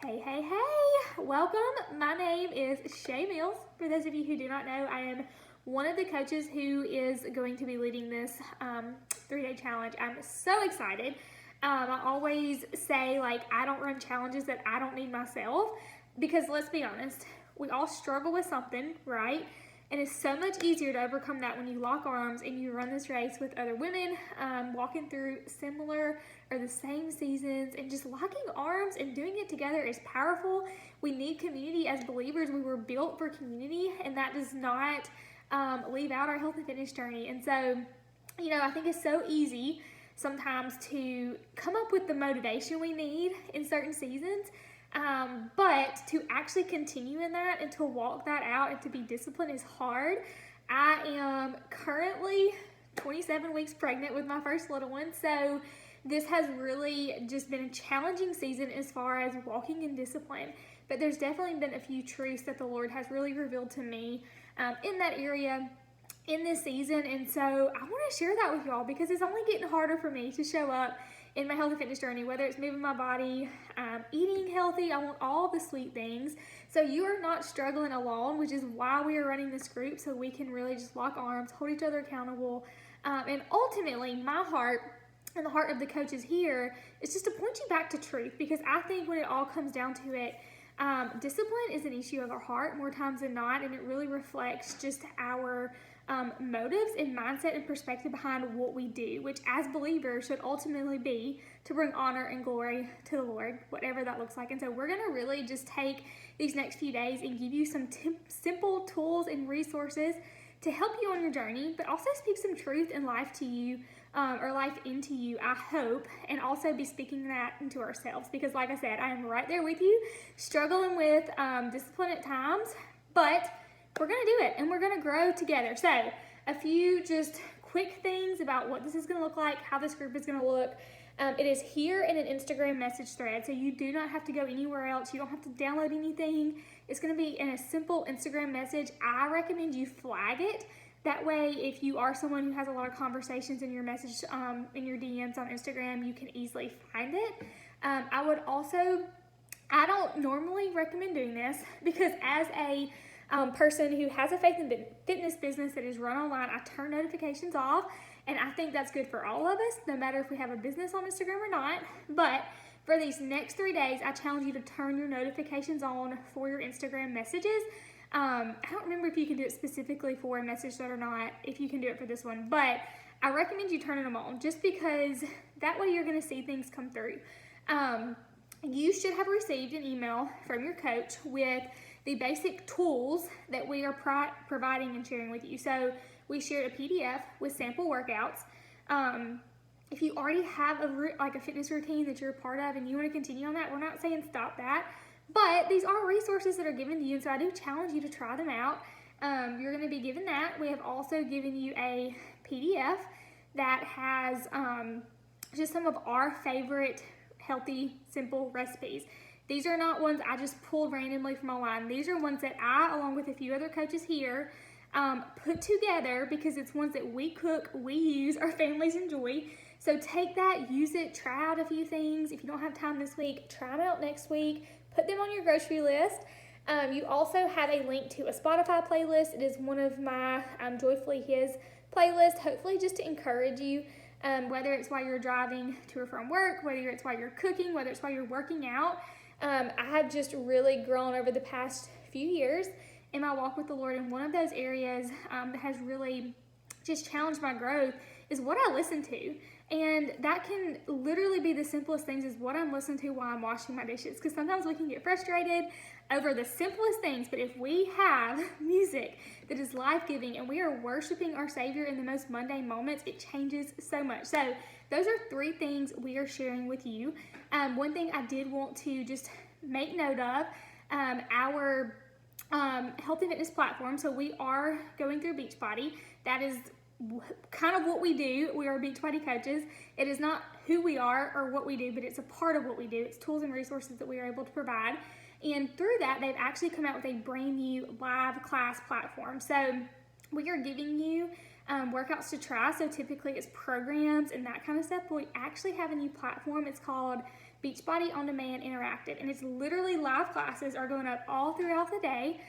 Hey, hey, hey! Welcome. My name is Shay Mills. For those of you who do not know, I am one of the coaches who is going to be leading this 3-day challenge. I'm so excited. I always say, I don't run challenges that I don't need myself because let's be honest, we all struggle with something, right? And it's so much easier to overcome that when you lock arms and you run this race with other women, walking through similar or the same seasons, and just locking arms and doing it together is powerful. We need community as believers. We were built for community, and that does not leave out our health and fitness journey. And so, I think it's so easy sometimes to come up with the motivation we need in certain seasons. But to actually continue in that and to walk that out and to be disciplined is hard. I am currently 27 weeks pregnant with my first little one, so this has really just been a challenging season as far as walking in discipline. But there's definitely been a few truths that the Lord has really revealed to me in that area in this season, and so I want to share that with y'all because it's only getting harder for me to show up in my health and fitness journey, whether it's moving my body, eating healthy. I want all the sweet things. So you are not struggling alone, which is why we are running this group, so we can really just lock arms, hold each other accountable, and ultimately my heart and the heart of the coaches here is just to point you back to truth, because I think when it all comes down to it, discipline is an issue of our heart more times than not, and it really reflects just our motives and mindset and perspective behind what we do, which as believers should ultimately be to bring honor and glory to the Lord, whatever that looks like. And so we're going to really just take these next few days and give you some simple tools and resources to help you on your journey, but also speak some truth and life to you, or life into you, I hope, and also be speaking that into ourselves, because like I said, I am right there with you, struggling with discipline at times, but we're going to do it and we're going to grow together. So a few just quick things about what this is going to look like, how this group is going to look. It is here in an Instagram message thread, so you do not have to go anywhere else. You don't have to download anything. It's going to be in a simple Instagram message. I recommend you flag it. That way, if you are someone who has a lot of conversations in your message, in your DMs on Instagram, you can easily find it. I don't normally recommend doing this because as a person who has a faith and fitness business that is run online, I turn notifications off, and I think that's good for all of us, no matter if we have a business on Instagram or not. But for these next 3 days, I challenge you to turn your notifications on for your Instagram messages. I don't remember if you can do it specifically for a message thread or not, if you can do it for this one, but I recommend you turning them on just because that way you're going to see things come through. You should have received an email from your coach with the basic tools that we are providing and sharing with you. So we shared a PDF with sample workouts. If you already have a fitness routine that you're a part of and you want to continue on that, we're not saying stop that, but these are resources that are given to you, and so I do challenge you to try them out. You're going to be given that. We have also given you a PDF that has just some of our favorite healthy, simple recipes. These are not ones I just pulled randomly from online. These are ones that I, along with a few other coaches here, put together because it's ones that we cook, we use, our families enjoy. So take that, use it, try out a few things. If you don't have time this week, try them out next week. Put them on your grocery list. You also have a link to a Spotify playlist. It is one of my Joyfully His playlists, hopefully just to encourage you, whether it's while you're driving to or from work, whether it's while you're cooking, whether it's while you're working out. I have just really grown over the past few years in my walk with the Lord, and one of those areas that has really just challenged my growth is what I listen to. And that can literally be the simplest things, is what I'm listening to while I'm washing my dishes, because sometimes we can get frustrated over the simplest things, but if we have music that is life-giving and we are worshiping our Savior in the most mundane moments, it changes so much. So those are 3 things we are sharing with you. One thing I did want to just make note of, our health and fitness platform. So we are going through Beachbody. That is kind of what we do. We are Beachbody coaches. It is not who we are or what we do, but it's a part of what we do. It's tools and resources that we are able to provide. And through that, they've actually come out with a brand new live class platform. So we are giving you workouts to try. So typically it's programs and that kind of stuff, but we actually have a new platform. It's called Beachbody On Demand Interactive, and it's literally live classes are going up all throughout the day.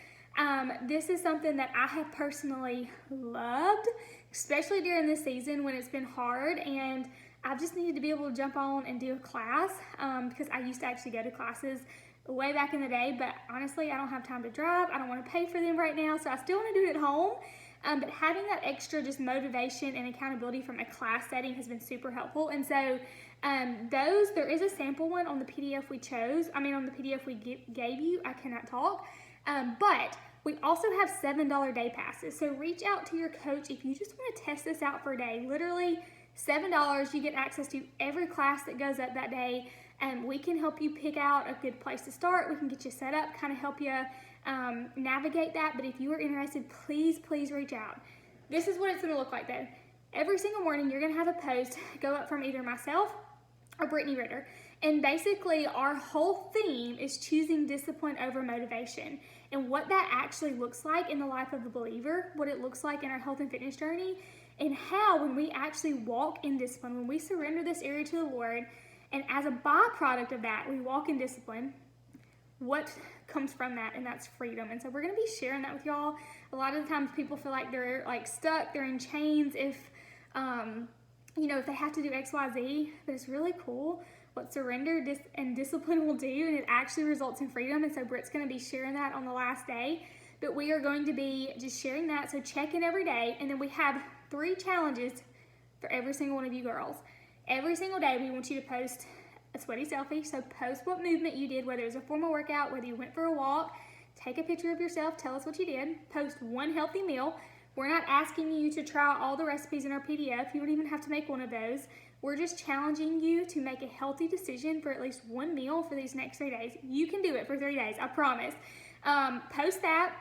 This is something that I have personally loved, especially during this season when it's been hard and I've just needed to be able to jump on and do a class because I used to actually go to classes way back in the day, but honestly, I don't have time to drive. I don't want to pay for them right now, so I still want to do it at home. But having that extra just motivation and accountability from a class setting has been super helpful. And so there is a sample one on the PDF we chose. I mean, on the PDF we gave you. I cannot talk. But we also have $7 day passes. So reach out to your coach if you just want to test this out for a day. Literally $7, you get access to every class that goes up that day. And we can help you pick out a good place to start. We can get you set up, kind of help you navigate that. But if you are interested, please reach out. This is what it's going to look like though. Every single morning you're going to have a post go up from either myself or Brittany Ritter. And basically our whole theme is choosing discipline over motivation. And what that actually looks like in the life of a believer, what it looks like in our health and fitness journey, and how when we actually walk in discipline, when we surrender this area to the Lord, and as a byproduct of that, we walk in discipline, what comes from that, and that's freedom. And so we're going to be sharing that with y'all. A lot of the times people feel like they're like stuck, they're in chains if they have to do X, Y, Z, but it's really cool what surrender and discipline will do, and it actually results in freedom. And so Britt's going to be sharing that on the last day, but we are going to be just sharing that. So check in every day, and then we have 3 challenges for every single one of you girls. Every single day we want you to post a sweaty selfie. So post what movement you did, whether it was a formal workout, whether you went for a walk, take a picture of yourself, tell us what you did. Post 1 healthy meal. We're not asking you to try all the recipes in our PDF. You don't even have to make one of those. We're just challenging you to make a healthy decision for at least 1 meal for these next 3 days. You can do it for 3 days, I promise. Post that.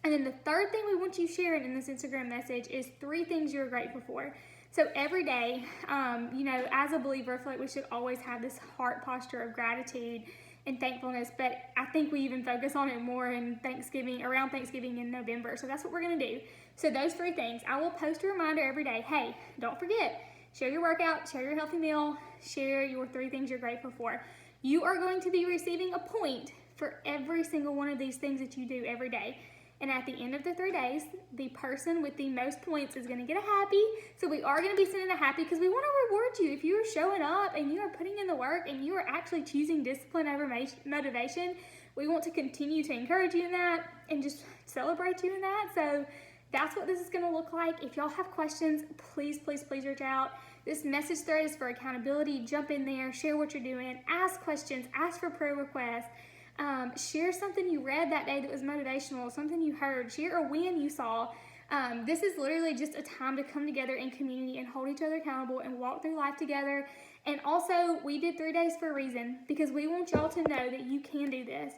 And then the third thing we want you sharing in this Instagram message is 3 things you're grateful for. So every day, as a believer, I feel like we should always have this heart posture of gratitude and thankfulness, but I think we even focus on it more around Thanksgiving in November. So that's what we're going to do. So those 3 things, I will post a reminder every day. Hey, don't forget, share your workout, share your healthy meal, share your 3 things you're grateful for. You are going to be receiving a point for every single one of these things that you do every day. And at the end of the 3 days, the person with the most points is going to get a happy. So we are going to be sending a happy because we want to reward you. If you are showing up and you are putting in the work and you are actually choosing discipline over motivation, we want to continue to encourage you in that and just celebrate you in that. So that's what this is going to look like. If y'all have questions, please reach out. This message thread is for accountability. Jump in there, share what you're doing, ask questions, ask for prayer requests. Share something you read that day that was motivational, something you heard, share a win you saw. This is literally just a time to come together in community and hold each other accountable and walk through life together. And also, we did 3 days for a reason because we want y'all to know that you can do this.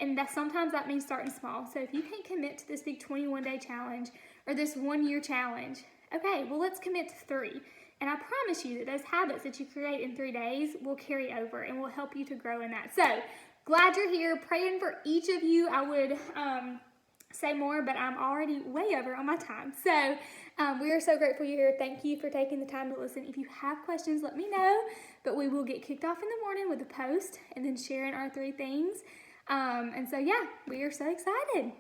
And sometimes that means starting small. So if you can't commit to this big 21-day challenge or this 1-year challenge, okay, well, let's commit to 3. And I promise you that those habits that you create in 3 days will carry over and will help you to grow in that. So glad you're here. Praying for each of you. I would say more, but I'm already way over on my time. So we are so grateful you're here. Thank you for taking the time to listen. If you have questions, let me know. But we will get kicked off in the morning with a post and then sharing our 3 things. And so, yeah, we are so excited.